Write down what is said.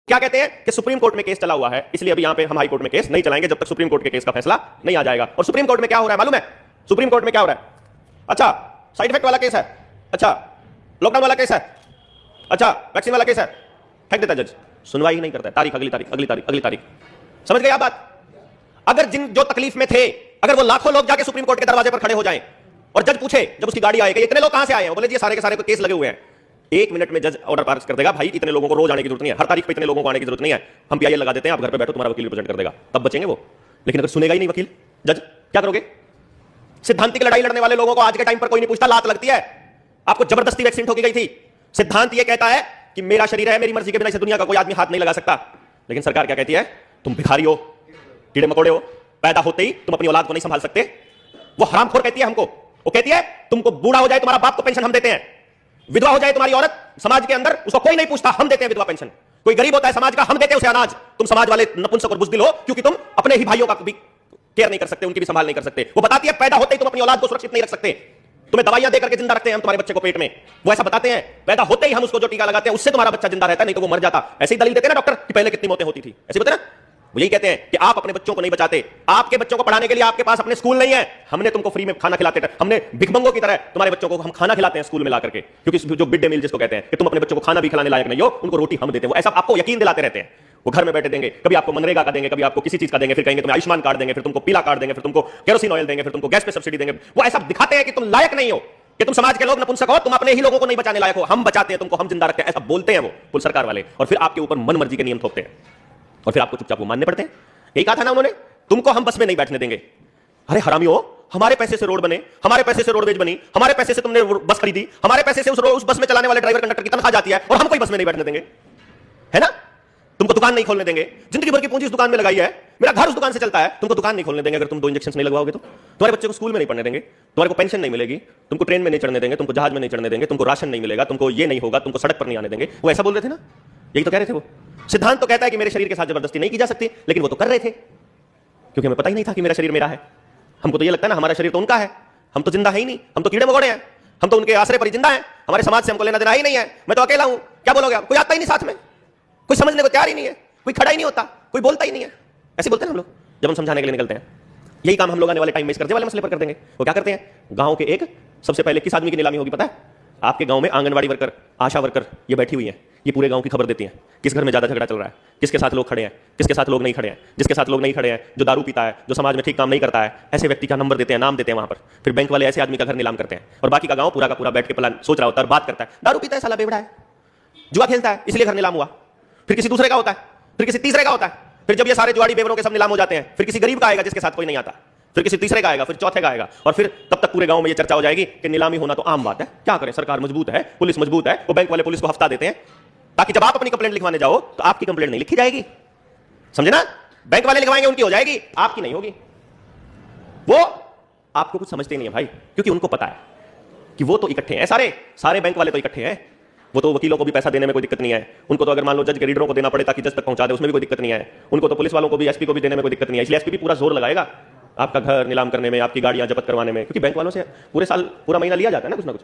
क्या कहते हैं कि सुप्रीम कोर्ट में केस चला हुआ है, इसलिए अभी यहां पे हम हाई कोर्ट में केस नहीं चलाएंगे जब तक सुप्रीम कोर्ट के केस का फैसला नहीं आ जाएगा। और सुप्रीम कोर्ट में क्या हो रहा है मालूम है? सुप्रीम कोर्ट में क्या हो रहा है? अच्छा, साइड इफेक्ट वाला केस है, अच्छा लॉकडाउन वाला केस है, अच्छा वैक्सीन वाला केस है, फेंक देता जज, सुनवाई ही नहीं करता है, तारीख अगली तारीख अगली तारीख अगली तारीख। समझ गए आप बात? अगर जिन जो तकलीफ में थे, अगर वो लाखों लोग जाके सुप्रीम कोर्ट के दरवाजे पर खड़े हो जाएं और जज पूछे जब उसकी गाड़ी आएगी इतने लोग कहां से आए हैं, बोले जी सारे के सारे केस लगे हुए हैं, 1 मिनट में जज ऑर्डर पास कर देगा, भाई इतने लोगों को रोज आने की जरूरत नहीं है, हर तारीख पे इतने लोगों को आने की जरूरत नहीं है, हम पीआईएल लगा देते हैं, आप घर पे बैठो, तुम्हारा वकील रिप्रेजेंट कर देगा, तब बचेंगे वो। लेकिन अगर सुनेगा ही नहीं वकील जज, क्या करोगे? सिद्धांत की लड़ाई लड़ने वाले लोगों को आज के टाइम पर कोई नहीं पूछता, लात लगती है। आपको जबरदस्ती वैक्सीन ठोकी गई थी। सिद्धांत यह कहता है कि मेरा शरीर है, मेरी मर्जी के बिना इसे दुनिया का कोई आदमी हाथ नहीं लगा सकता। लेकिन सरकार क्या कहती है? तुम भिखारी हो, कीड़े मकोड़े हो, पैदा होते ही तुम अपनी औलाद को नहीं संभाल सकते। वो हरामखोर कहती है हमको, वो कहती है तुमको बूढ़ा हो जाए तुम्हारा बाप को पेंशन हम देते हैं, विधवा हो जाए तुम्हारी औरत समाज के अंदर उसको कोई नहीं पूछता, हम देते हैं विधवा पेंशन। कोई गरीब होता है समाज का, हम देते हैं उसे अनाज। तुम समाज वाले नपुंसक और बुज़दिल हो क्योंकि तुम अपने ही भाइयों का भी केयर नहीं कर सकते, उनकी भी संभाल नहीं कर सकते। वो बताती है पैदा होते ही तुम अपनी औलाद को सुरक्षित नहीं रख सकते, तुम्हें दवाइयां देकर के जिंदा रखते हैं हम तुम्हारे बच्चे को पेट में। वो ऐसा बताते हैं, पैदा होते ही हम उसको जो टीका लगाते हैं उससे तुम्हारा बच्चा जिंदा रहता है, नहीं तो वो मर जाता। ऐसे ही दलील देते हैं ना डॉक्टर कि पहले कितनी मौतें होती थी, ऐसे बताते ना। वो यही कहते हैं कि आप अपने बच्चों को नहीं बचाते, आपके बच्चों को पढ़ाने के लिए आपके पास अपने स्कूल नहीं है, हमने तुमको फ्री में खाना खिलाते हैं, हमने भिखमंगों की तरह तुम्हारे बच्चों को हम खाना खिलाते हैं स्कूल में ला करके, क्योंकि जो मिड डे मील जिसको कहते हैं कि तुम अपने बच्चों को खाना भी खिलाने लायक नहीं हो, उनको रोटी हम देते हैं। वो ऐसा आपको यकीन दिलाते रहते हैं। वो घर में बैठे देंगे, कभी आपको मनरेगा का देंगे, कभी आपको किसी चीज का देंगे, फिर कहेंगे तुम्हें आयुष्मान कार्ड देंगे, फिर तुमको पीला कार्ड देंगे, फिर तुमको केरोसिन ऑयल देंगे, फिर तुमको गैस पे सब्सिडी देंगे। वो ऐसा दिखाते हैं कि तुम लायक नहीं हो, कि तुम समाज के लोग नपुंसक हो, तुम अपने ही लोगों को नहीं बचाने लायक हो, हम बचाते हैं तुमको, हम जिंदा रखते हैं, ऐसा बोलते हैं वो पुलिस सरकार वाले। और फिर आपके ऊपर मन मर्जी के नियम थोपते हैं और फिर आपको चुपचाप मानने पड़ते हैं। यही कहा था ना उन्होंने, तुमको हम बस में नहीं बैठने देंगे। अरे हरामियों, हमारे पैसे से रोड बने, हमारे पैसे से रोडवेज बनी, हमारे पैसे से तुमने बस खरीदी, हमारे पैसे से उस बस में चलाने वाले ड्राइवर कंडक्टर की तनख्वाह जाती है और हम कोई बस में नहीं बैठने देंगे, है ना? तुमको दुकान नहीं खोलने देंगे, जिंदगी भर की पूंजी उस दुकान में लगाई है, मेरा घर उस दुकान से चलता है, तुमको दुकान नहीं खोलने देंगे अगर तुम 2 इंजेक्शन नहीं लगवाओगे तो। तुम्हारे बच्चे को स्कूल में नहीं पढ़ने देंगे, तुम्हारे को पेंशन नहीं मिलेगी, तुमको ट्रेन में नहीं चढ़ने देंगे, तुमको जहाज में नहीं चढ़ने देंगे, तुमको राशन नहीं मिलेगा, तुमको ये नहीं होगा, तुमको सड़क पर नहीं आने देंगे। वो ऐसा बोल रहे थे ना, यही तो कह रहे थे वो। सिद्धांत तो कहता है कि मेरे शरीर के साथ जबरदस्ती नहीं की जा सकती, लेकिन वो तो कर रहे थे क्योंकि हमें पता ही नहीं था कि मेरा शरीर मेरा है। हमको तो ये लगता है ना हमारा शरीर तो उनका है, हम तो जिंदा है ही नहीं, हम तो कीड़े मकोड़े हैं, हम तो उनके आसरे पर ही जिंदा हैं, हमारे समाज से हमको लेना देना ही नहीं है। मैं तो अकेला हूं, क्या बोलोगे आप? कोई आता ही नहीं साथ में, कोई समझने को तैयार ही नहीं है, कोई खड़ा ही नहीं होता, कोई बोलता ही नहीं है। ऐसे बोलते हैं हम लोग जब हम समझाने के लिए निकलते हैं। यही काम हम लोग आने वाले टाइम में इस कर्जे वाले मसले पर कर देंगे। वो क्या करते हैं, गांव के एक सबसे पहले किस आदमी की नीलामी होगी पता है? आपके गांव में आंगनवाड़ी वर्कर, आशा वर्कर ये बैठी हुई है, ये पूरे गांव की खबर देती हैं किस घर में ज्यादा झगड़ा चल रहा है, किसके साथ लोग खड़े हैं, किसके साथ लोग नहीं खड़े हैं। जिसके साथ लोग नहीं खड़े हैं, जो दारू पीता है, जो समाज में ठीक काम नहीं करता है, ऐसे व्यक्ति का नंबर देते हैं, नाम देते हैं वहां पर। फिर बैंक वाले ऐसे आदमी का घर नीलाम करते हैं और बाकी का गांव पूरा का पूरा बैठ के प्लान सोच रहा होता है और बात करता है, दारू पीता है साला बेवड़ा है, जुआ खेलता है इसलिए घर नीलाम हुआ। फिर किसी दूसरे का होता है, फिर किसी तीसरे का होता है। फिर जब ये सारे जुआड़ी बेवरों के सब नीलाम हो जाते हैं, फिर किसी गरीब का आएगा जिसके साथ कोई नहीं आता, फिर किसी तीसरे का आएगा, फिर चौथे का आएगा, और फिर तब तक पूरे गांव में ये चर्चा हो जाएगी कि नीलामी होना तो आम बात है। क्या करें, सरकार मजबूत है, पुलिस मजबूत है, वो बैंक वाले पुलिस को हफ्ता देते हैं ताकि जब आप अपनी कंप्लेंट लिखवाने जाओ तो आपकी कंप्लेंट नहीं लिखी जाएगी, समझे ना? बैंक वाले लिखवाएंगे, उनकी हो जाएगी, आपकी नहीं होगी। वो आपको कुछ समझते नहीं है भाई, क्योंकि उनको पता है कि वो तो इकट्ठे हैं, सारे बैंक वाले तो इकट्ठे हैं। वो तो वकीलों को भी पैसा देने में कोई दिक्कत नहीं है, उनको तो अगर मान लो जज के रीडरों को देना पड़े ताकि जज तक पहुंचा दे उसमें भी कोई दिक्कत नहीं है, उनको तो पुलिस वालों को भी एसपी को भी देने में कोई दिक्कत नहीं है। इसलिए एसपी भी पूरा जोर लगाएगा आपका घर नीलाम करने में, आपकी गाड़ियां जब्त करवाने में, क्योंकि बैंक वालों से पूरे साल पूरा महीना लिया जाता है ना कुछ ना कुछ।